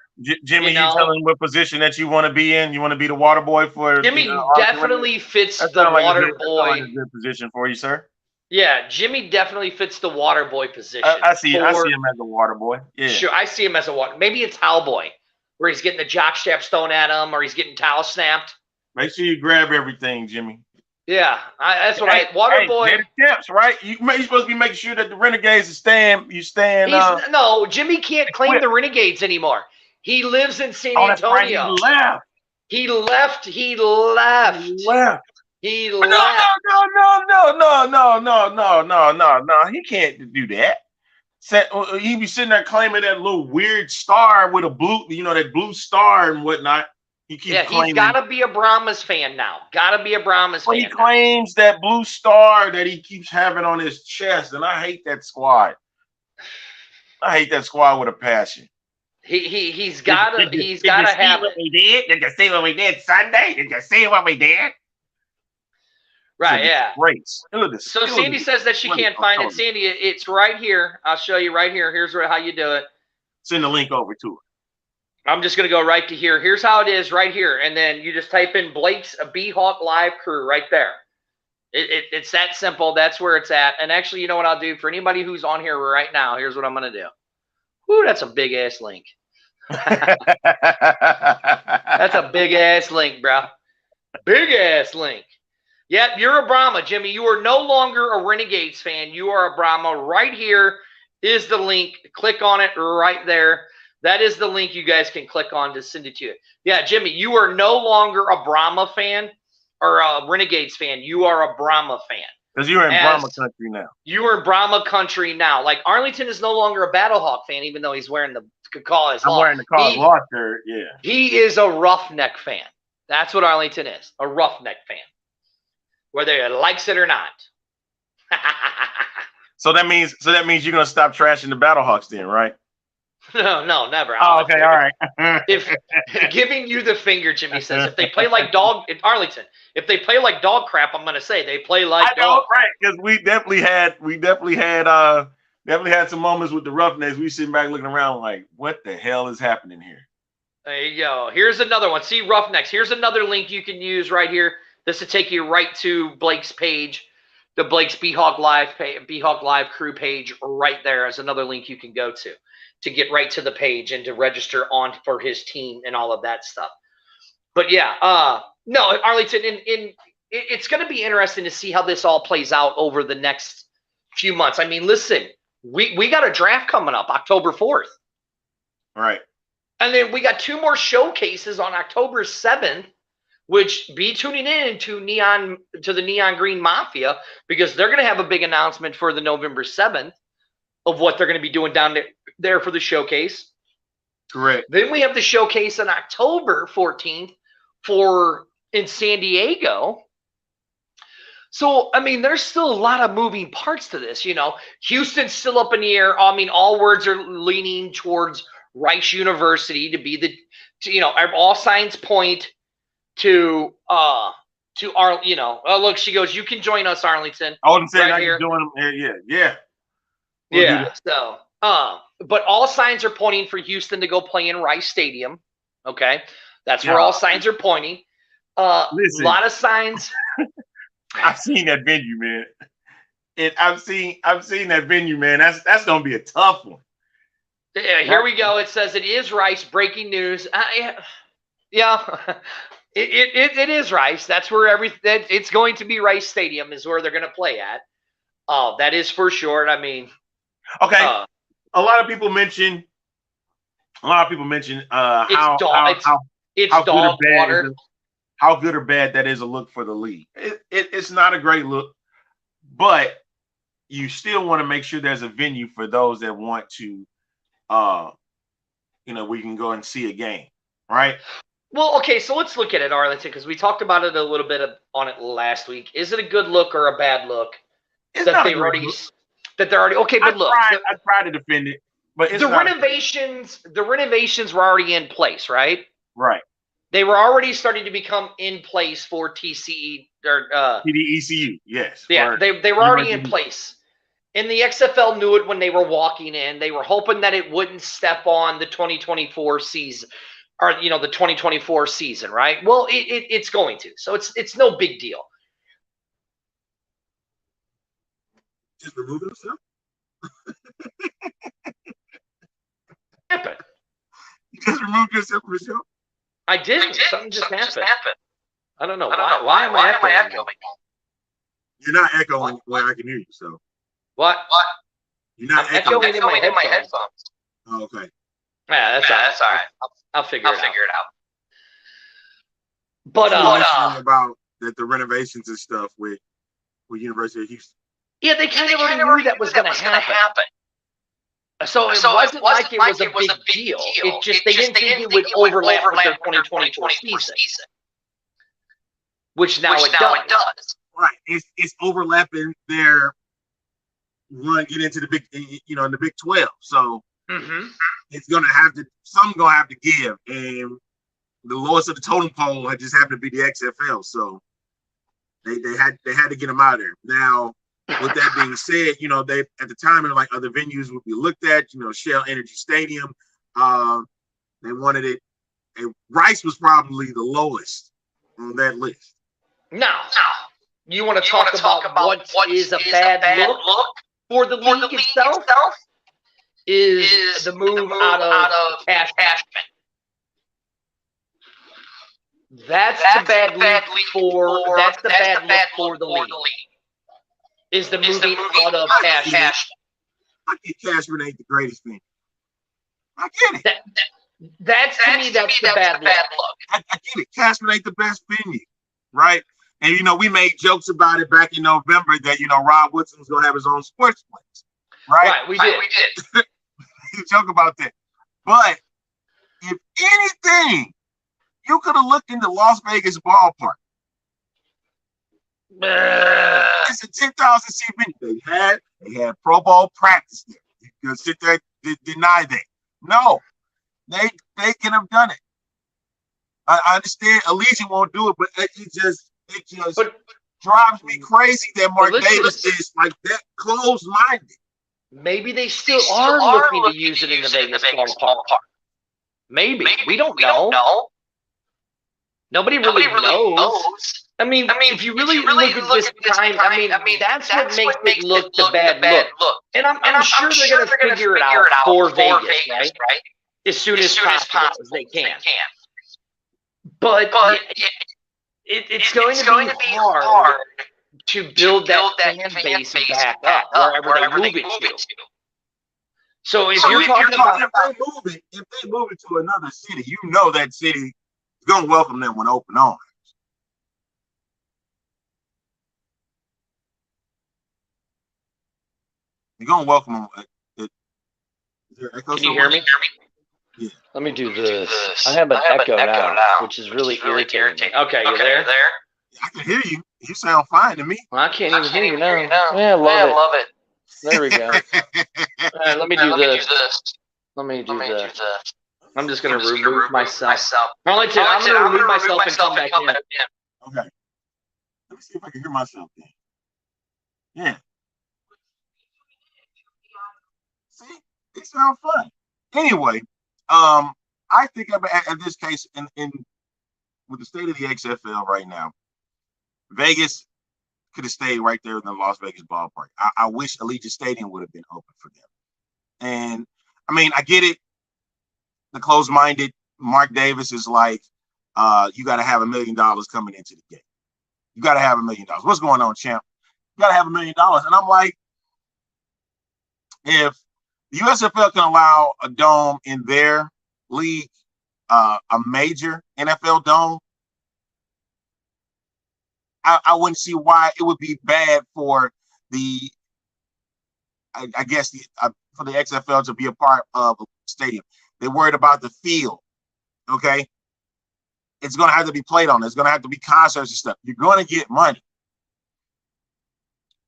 Jimmy, you telling what position that you want to be in? You want to be the water boy for Jimmy? Definitely fits the water boy. That's a good position for you, sir. Yeah, Jimmy definitely fits the water boy position. I see him as a water boy. Yeah. Sure, I see him as a water. Maybe a towel boy, where he's getting the jock straps thrown at him, or he's getting towel snapped. Make sure you grab everything, Jimmy. Yeah, that's what water boy. They're the champs, right? You're supposed to be making sure that the Renegades are staying. No, Jimmy can't claim the Renegades anymore. He lives in San Oh, that's right. Antonio. He left. He left. He left. He left. He No, left. no. He can't do that. He be sitting there claiming that little weird star with a blue, that blue star and whatnot. He keeps claiming. He's got to be a Brahmas fan now. Got to be a Brahmas fan. He claims that blue star that he keeps having on his chest, and I hate that squad. I hate that squad with a passion. He's got to have it. Did you see what we did Sunday? Did you see what we did? Right, yeah. Great. So Sandy says that she can't find it. Sandy, it's right here. I'll show you right here. Here's how you do it. Send the link over to her. I'm just going to go right to here. Here's how it is right here. And then you just type in Blake's B-Hawk Live crew right there. It's that simple. That's where it's at. And actually, you know what I'll do? For anybody who's on here right now, here's what I'm going to do. Whoo, that's a big-ass link. That's a big-ass link, bro. Big-ass link. Yep, you're a Brahma, Jimmy. You are no longer a Renegades fan. You are a Brahma. Right here is the link. Click on it right there. That is the link you guys can click on to send it to you. Yeah, Jimmy, you are no longer a Brahma fan or a Renegades fan. You are a Brahma fan. Because you're in Brahma country now. You are in Brahma country now. Like Arlington is no longer a Battlehawk fan, even though he's wearing the Cause Law. I'm wearing the Cause Law shirt, yeah. He is a roughneck fan. That's what Arlington is, a roughneck fan. Whether he likes it or not. So that means you're gonna stop trashing the Battlehawks then, right? No, never. Oh, okay, all right. If giving you the finger, Jimmy says, if they play like dog in Arlington, if they play like dog crap, I'm gonna say they play like dog. Right? Because we definitely had some moments with the Roughnecks. We sitting back looking around like, what the hell is happening here? There you go. Here's another one. See Roughnecks. Here's another link you can use right here. This will take you right to Blake's page, the Blake's B-Hawk Live crew page right there is another link you can go to get right to the page and to register on for his team and all of that stuff. But yeah, no, Arlington, it's going to be interesting to see how this all plays out over the next few months. I mean, listen, we got a draft coming up October 4th. Right. And then we got 2 more showcases on October 7th. Which be tuning in to the Neon Green Mafia because they're going to have a big announcement for the November 7th of what they're going to be doing down there for the showcase. Correct. Then we have the showcase on October 14th in San Diego. So, I mean, there's still a lot of moving parts to this. Houston's still up in the air. I mean, all words are leaning towards Rice University to be all signs point to our, look, she goes, you can join us, Arlington. I wouldn't say right here. Doing them. Yeah. So, but all signs are pointing for Houston to go play in Rice Stadium. Okay. That's where all signs are pointing. Listen, a lot of signs. I've seen that venue, man. I've seen that venue, man. That's going to be a tough one. Yeah, here we go. It says it is Rice. Breaking news. Yeah. It is Rice. That's where it's going to be. Rice Stadium is where they're going to play at. That is for sure. I mean, okay. A lot of people mention how good or bad that is a look for the league. It's not a great look, but you still want to make sure there's a venue for those that want to, we can go and see a game, right? Well, okay, so let's look at it, Arlington, because we talked about it a little bit on it last week. Is it a good look or a bad look? They're already okay, but look. I try to defend it, but the renovations were already in place, right? Right. They were already starting to become in place for TCE or TDECU. Yes. Yeah, they were already in place. And the XFL knew it when they were walking in. They were hoping that it wouldn't step on the 2024 season. Or the 2024 season, right? Well, it's going to, so it's no big deal. Just remove yourself. Happened. You just removed yourself from the show. I did. Something just happened. I don't know why am I echoing? You're not echoing when I can hear you. So what? You're not echoing in my headphones. Oh, okay. Yeah, that's all right. I'll figure it out. But about that the renovations and stuff with University of Houston. Yeah, they kind of already knew that was going to happen. So it wasn't like it was a big deal. It just they didn't think it would overlap with their 2024 season, which now it does. Right, it's overlapping their run get into the big, in the Big 12. So it's gonna have to give, and the lowest of the totem pole had just happened to be the XFL. So they had to get them out of there. Now, with that being said, they at the time like other venues would be looked at. Shell Energy Stadium. They wanted it, and Rice was probably the lowest on that list. Now, you want to talk about what is a bad look for the league itself? Is the move out of Cashman. That's the bad look for the league. Is the moving out of Cashman. I get Cashman ain't the greatest thing. I get it. That's the bad look. I get it. Cashman ain't the best venue, right? And we made jokes about it back in November that Rod Woodson was gonna have his own sports place, right? Right, we did. You joke about that, but if anything, you could have looked into Las Vegas ballpark. It's a 10,000 seat venue. They had Pro Bowl practice there. You could sit there and deny that. No, they can have done it. I understand Allegiant won't do it, but it just drives me crazy that Mark Davis is like that closed-minded. Maybe they still are looking to use it in the Vegas ballpark. Maybe. We don't know. Nobody really knows. I mean, if you really look at this time, that's what makes it look the bad look. And I'm sure they're going to figure it out for Vegas, right? As soon as possible as they can. But it's going to be hard to build that fan base back up wherever they move it to. So if you're talking about if they move it to another city, that city is going to welcome them with open arms. You're going to welcome them. Can you hear me? Yeah. Let me do this. I have an echo now, which is really irritating. Okay, you're there? I can hear you. You sound fine to me. Well, I can't even hear you now. Yeah, I love it. There we go. All right, let me do this. Let me do this. I'm just going to remove myself. I'm going to remove myself and come back in. Okay. Let me see if I can hear myself then. Yeah. See? It sounds fun. Anyway, I think at this case, in with the state of the XFL right now, Vegas could have stayed right there in the Las Vegas ballpark. I wish Allegiant Stadium would have been open for them. And I get it. The closed-minded Mark Davis is like, you got to have $1 million coming into the game. You got to have $1 million. What's going on, champ? You got to have $1 million. And I'm like, if the USFL can allow a dome in their league, a major NFL dome, I wouldn't see why it would be bad for the XFL to be a part of a stadium. They're worried about the field, okay? It's going to have to be played on. There's going to have to be concerts and stuff. You're going to get money.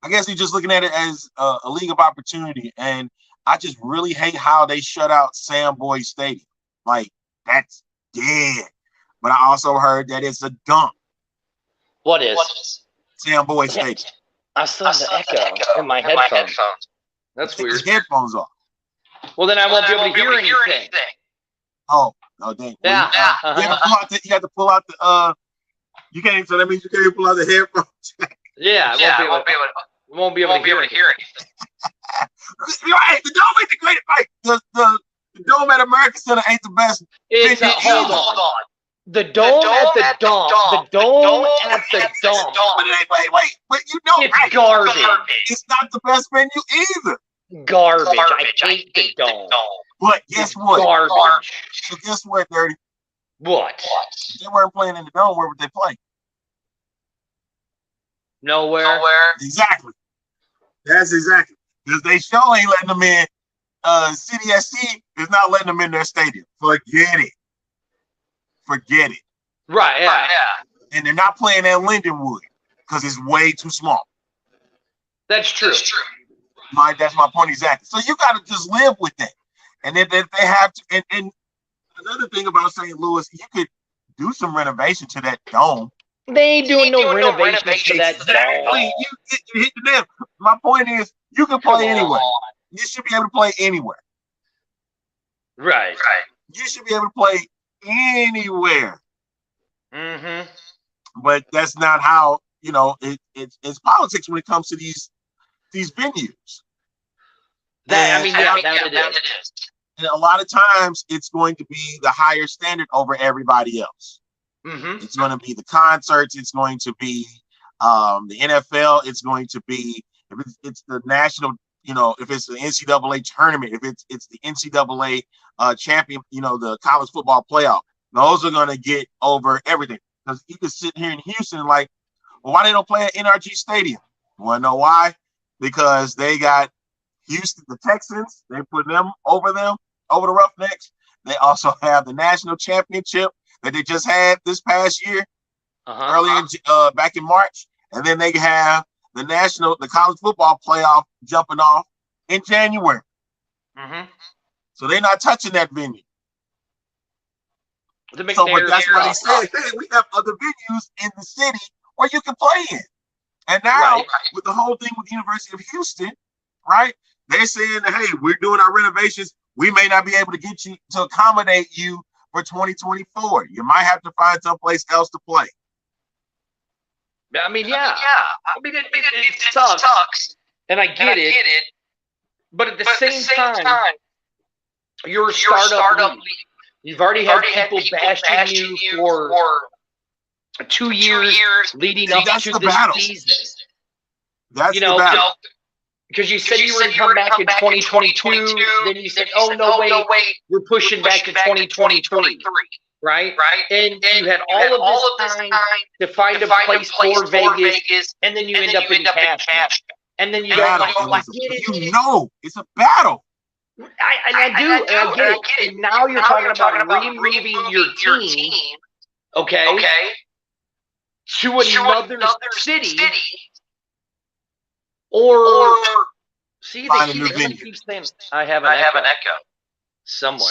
I guess you're just looking at it as a league of opportunity, and I just really hate how they shut out Sam Boyd Stadium. Like, that's dead. But I also heard that it's a dump. What is? Sam Boyd Stadium. I still have the echo in my headphones. That's weird. Take your headphones off. Well, then I won't be able to hear anything. Oh, dang. Yeah. You have to pull out the you can't, so that means you can't pull out the headphones. Yeah, we won't be able to hear anything. Right, the dome ain't the greatest. Like the dome at American Center ain't the best. Hold on. The dome at the dome. The dome at the dome. Wait, it's garbage. It's not the best venue either. Garbage. I hate the dome. But guess what? Garbage. So guess what, Dirty? What? If they weren't playing in the dome, where would they play? Nowhere. Exactly. That's exactly. Because they sure ain't letting them in. City SC is not letting them in their stadium. Forget it. Right, yeah. And they're not playing at Lindenwood because it's way too small. That's true. That's my point exactly. So you got to just live with that. And then they have to. And another thing about St. Louis, you could do some renovation to that dome. They ain't doing no renovations to that dome. Exactly. You hit the nail. My point is, you can play anywhere. You should be able to play anywhere. Right. You should be able to play anywhere. Mm-hmm. But that's not how, it's politics when it comes to these venues. That it is. And a lot of times it's going to be the higher standard over everybody else. Mm-hmm. It's going to be the concerts. It's going to be the NFL. It's going to be, if it's the national, if it's the NCAA tournament, if it's the NCAA champion, the college football playoff. Those are going to get over everything. Because you can sit here in Houston like, well, why they don't play at NRG Stadium? You want to know why? Because they got Houston, the Texans. They put them, over the Roughnecks. They also have the national championship that they just had this past year, back in March. And then they have the college football playoff jumping off in January. Mm-hmm. So they're not touching that venue. But that's what he said. Hey, we have other venues in the city where you can play in. And now, with the whole thing with the University of Houston, right? They're saying that, hey, we're doing our renovations. We may not be able to get you to accommodate you for 2024. You might have to find someplace else to play. I mean, yeah. I mean, it sucks. And I get it. But at the same time, you're a startup league. You've already had people bashing you for 2 years leading up to this season. That's the battle. Because you said you were going to come back in 2022, then you said, oh, no, wait, we're pushing back to 2023, right? And you had all of this time to find a place for Vegas, and then you end up in cash. And then you don't like it. It's a battle. I get it. And now you're talking about removing your team, okay, to another city, or see, they keep saying, I have an echo somewhere.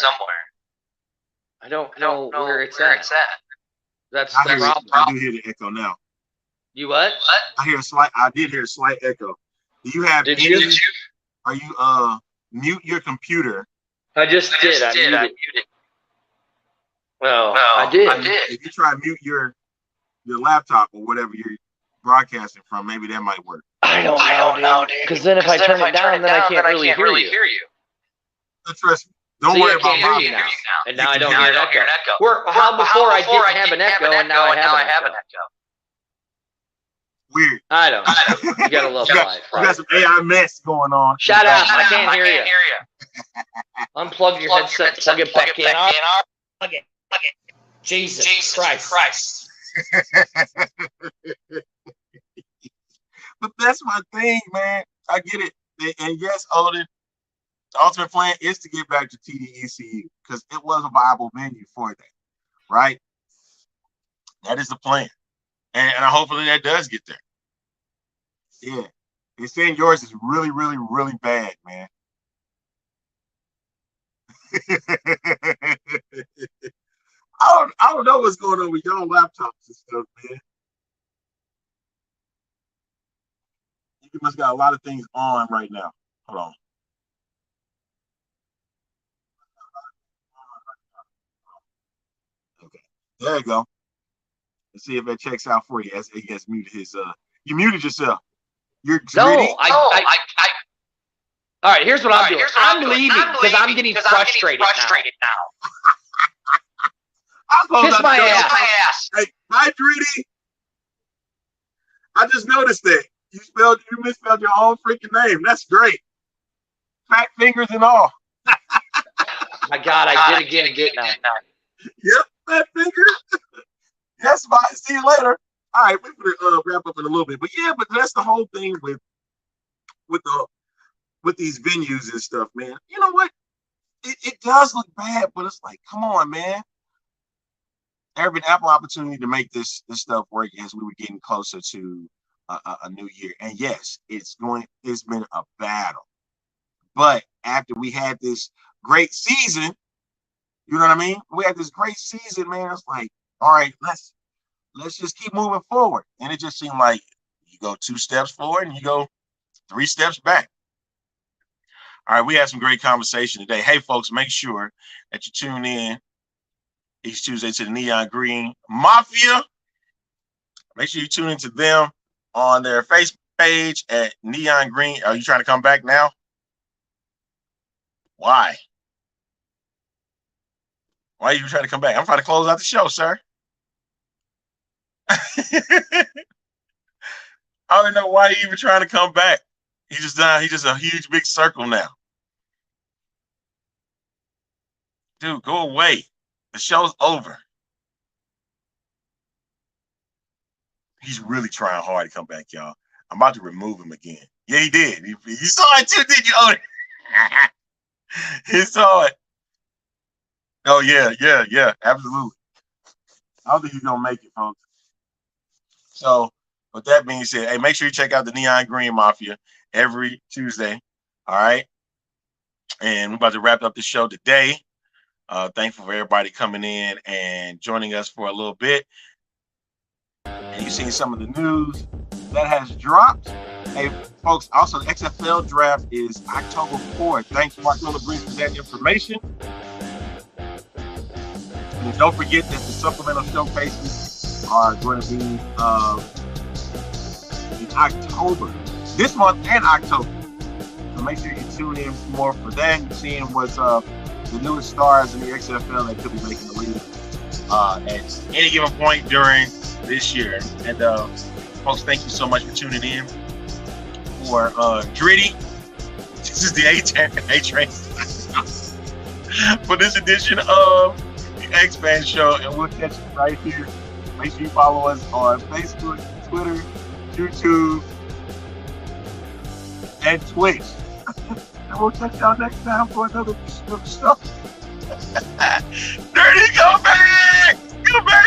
I don't know where it's at. That's the problem. I do hear the echo now. You what? I did hear a slight echo. Do you have? Did you? Are you mute your computer? I just did. I muted. Well, I did. If you try to mute your laptop or whatever you're broadcasting from, maybe that might work. I don't know, because then if I turn it down, then I can't really hear you. Trust me. Don't worry about my now. And now I don't hear an echo. How before I didn't have an echo, and now I have an echo. Weird. I don't know. You gotta love life. You got some AI mess going on. Shut up! I can't hear you. Unplug your headset. Plug it back in. Plug it. Jesus Christ. But that's my thing, man. I get it. And yes, Odin, the ultimate plan is to get back to TDECU because it was a viable venue for that, right? That is the plan. And hopefully that does get there. Yeah. They're saying yours is really, really, really bad, man. I don't know what's going on with y'all laptops and stuff, man. You must got a lot of things on right now. Hold on. Okay. There you go. Let's see if that checks out for you. As he has muted his you muted yourself. You're greedy. No, I all right, here's what I'm doing. I'm leaving because I'm getting frustrated now. Kiss my ass. Hey, hi, Dreedy. I just noticed that. You misspelled your own freaking name. That's great. Fat fingers and all. My God, I did again, didn't I? Yep, that finger. That's my. See you later. All right, we're gonna wrap up in a little bit, but yeah, but that's the whole thing with these venues and stuff, man. You know what? It does look bad, but it's like, come on, man. There have been ample opportunity to make this stuff work as we were getting closer to a new year, and yes, it's been a battle. But after we had this great season, you know what I mean? We had this great season, man. It's like, all right, let's just keep moving forward. And it just seemed like you go 2 steps forward and you go 3 steps back. All right, we had some great conversation today. Hey, folks, make sure that you tune in each Tuesday to the Neon Green Mafia. Make sure you tune into them on their Facebook page at Neon Green. Are you trying to come back now? Why? Why are you trying to come back? I'm trying to close out the show, sir. I don't know why you even trying to come back. He's just a huge big circle now. Dude, go away. The show's over. He's really trying hard to come back, y'all. I'm about to remove him again. Yeah, he did. You saw it too, did you? Oh, he saw it. Oh, yeah, absolutely. I don't think he's going to make it, folks. So, with that being said, hey, make sure you check out the Neon Green Mafia every Tuesday. All right. And we're about to wrap up the show today. Thankful for everybody coming in and joining us for a little bit. And you've seen some of the news that has dropped. Hey, folks, also the XFL draft is October 4th. Thanks, Mark Miller-Breen, for that information. And don't forget that the supplemental showcases are going to be in October, this month and October. So make sure you tune in more for that and seeing what's the newest stars in the XFL that could be making the league at any given point during this year. And folks, thank you so much for tuning in for Dritty. This is the A-Train for this edition of the X-Fan Show, and we'll catch you right here. Make sure you follow us on Facebook, Twitter, YouTube, and Twitch. And we'll catch y'all next time for another show. Dirty, go back! Go back!